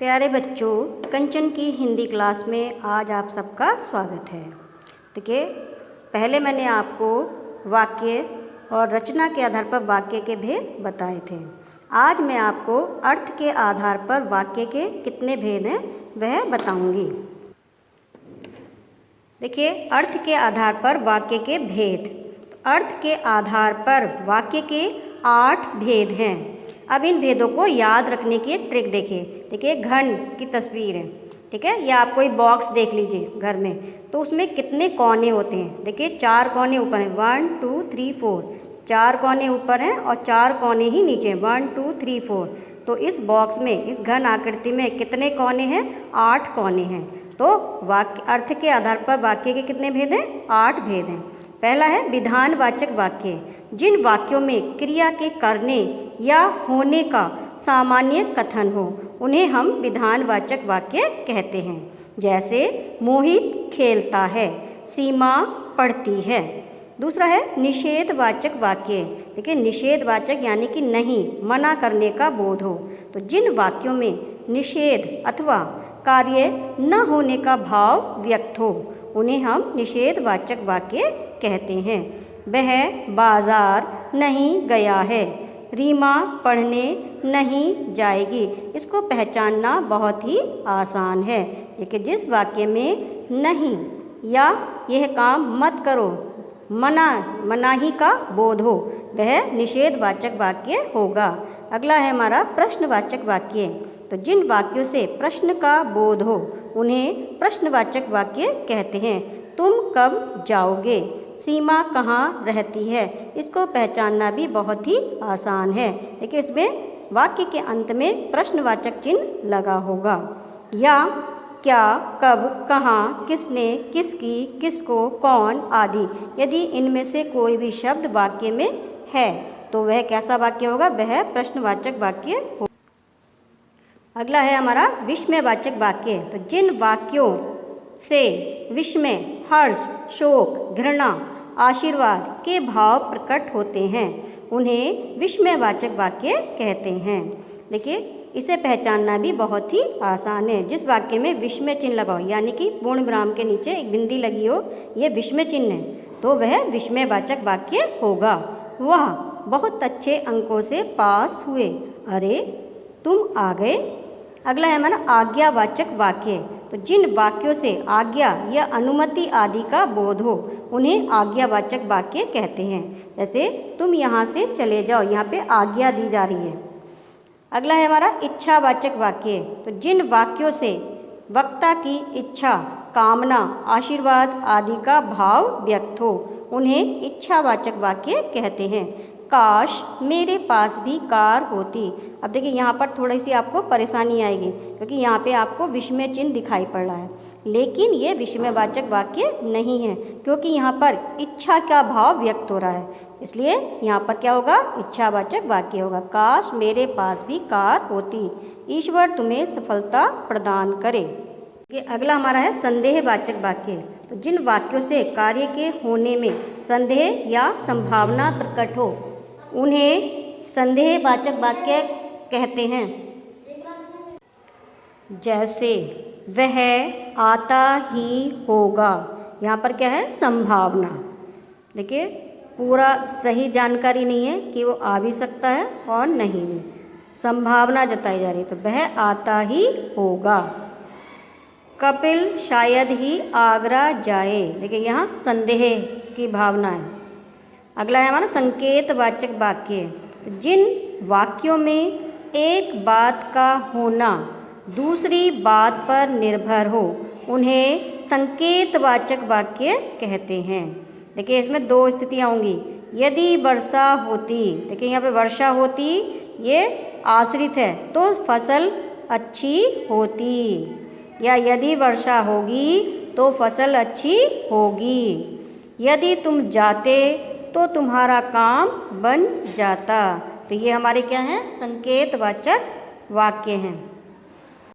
प्यारे बच्चों, कंचन की हिंदी क्लास में आज आप सबका स्वागत है। देखिए, पहले मैंने आपको वाक्य और रचना के आधार पर वाक्य के भेद बताए थे। आज मैं आपको अर्थ के आधार पर वाक्य के कितने भेद हैं वह बताऊंगी। देखिए, अर्थ के आधार पर वाक्य के भेद। अर्थ के आधार पर वाक्य के 8 भेद हैं। अब इन भेदों को याद रखने की एक ट्रिक देखिए घन की तस्वीर है, ठीक है। या आप कोई बॉक्स देख लीजिए घर में, तो उसमें कितने कोने होते हैं। देखिए 4 कोने ऊपर हैं, 1 2 3 4, 4 कोने ऊपर हैं और 4 कोने ही नीचे हैं, 1 2 3 4। तो इस बॉक्स में, इस घन आकृति में कितने कोने हैं? 8 कोने हैं। तो वाक्य अर्थ के आधार पर वाक्य के कितने भेद हैं? 8 भेद हैं। पहला है विधानवाचक वाक्य। जिन वाक्यों में क्रिया के करने या होने का सामान्य कथन हो उन्हें हम विधानवाचक वाक्य कहते हैं। जैसे मोहित खेलता है, सीमा पढ़ती है। दूसरा है निषेधवाचक वाक्य। देखिए, निषेधवाचक यानी कि नहीं, मना करने का बोध हो। तो जिन वाक्यों में निषेध अथवा कार्य न होने का भाव व्यक्त हो उन्हें हम निषेधवाचक वाक्य कहते हैं। वह बाजार नहीं गया है, रीमा पढ़ने नहीं जाएगी। इसको पहचानना बहुत ही आसान है। देखिए, जिस वाक्य में नहीं या यह काम मत करो, मनाही का बोध हो, वह निषेधवाचक वाक्य होगा। अगला है हमारा प्रश्नवाचक वाक्य। तो जिन वाक्यों से प्रश्न का बोध हो उन्हें प्रश्नवाचक वाक्य कहते हैं। तुम कब जाओगे, सीमा कहाँ रहती है। इसको पहचानना भी बहुत ही आसान है। देखिए, इसमें वाक्य के अंत में प्रश्नवाचक चिन्ह लगा होगा। या, क्या, कब, कहाँ, किसने, किसकी, किसको, कौन आदि। यदि इनमें से कोई भी शब्द वाक्य में है तो वह कैसा वाक्य होगा? वह प्रश्नवाचक वाक्य होगा। अगला है हमारा विस्मयवाचक वाक्य। तो जिन वाक्यों से विस्मय, हर्ष, शोक, घृणा, आशीर्वाद के भाव प्रकट होते हैं उन्हें विस्मयवाचक वाक्य कहते हैं। देखिए, इसे पहचानना भी बहुत ही आसान है। जिस वाक्य में विस्मय चिन्ह लगा हो, यानी कि पूर्ण विराम के नीचे एक बिंदी लगी हो, यह विस्मय चिन्ह है, तो वह विस्मयवाचक वाक्य होगा। वह बहुत अच्छे अंकों से पास हुए, अरे तुम आ गए। अगला है हमारा आज्ञावाचक वाक्य। तो जिन वाक्यों से आज्ञा या अनुमति आदि का बोध हो उन्हें आज्ञावाचक वाक्य कहते हैं। जैसे तुम यहाँ से चले जाओ, यहाँ पे आज्ञा दी जा रही है। अगला है हमारा इच्छावाचक वाक्य। तो जिन वाक्यों से वक्ता की इच्छा, कामना, आशीर्वाद आदि का भाव व्यक्त हो उन्हें इच्छावाचक वाक्य कहते हैं। काश मेरे पास भी कार होती। अब देखिए, यहाँ पर थोड़ी सी आपको परेशानी आएगी क्योंकि यहाँ पे आपको विस्मय चिन्ह दिखाई पड़ रहा है, लेकिन ये विस्मयवाचक वाक्य नहीं है क्योंकि यहाँ पर इच्छा का भाव व्यक्त हो रहा है, इसलिए यहाँ पर क्या होगा? इच्छावाचक वाक्य होगा। काश मेरे पास भी कार होती, ईश्वर तुम्हें सफलता प्रदान करे। अगला हमारा है संदेहवाचक वाक्य। तो जिन वाक्यों से कार्य के होने में संदेह या संभावना प्रकट हो उन्हें संदेहवाचक वाक्य कहते हैं। जैसे वह आता ही होगा, यहाँ पर क्या है? संभावना। देखिए, पूरा सही जानकारी नहीं है कि वो आ भी सकता है और नहीं भी, संभावना जताई जा रही है, तो वह आता ही होगा। कपिल शायद ही आगरा जाए। देखिए, यहाँ संदेह की भावना है। अगला है हमारा संकेतवाचक वाक्य। जिन वाक्यों में एक बात का होना दूसरी बात पर निर्भर हो उन्हें संकेतवाचक वाक्य कहते हैं। देखिए, इसमें 2 स्थितियाँ होंगी। यदि वर्षा होती, देखिए यहाँ पे वर्षा होती, ये आश्रित है, तो फसल अच्छी होती। या यदि वर्षा होगी तो फसल अच्छी होगी। यदि तुम जाते तो तुम्हारा काम बन जाता। तो ये हमारे क्या हैं? संकेतवाचक वाक्य हैं।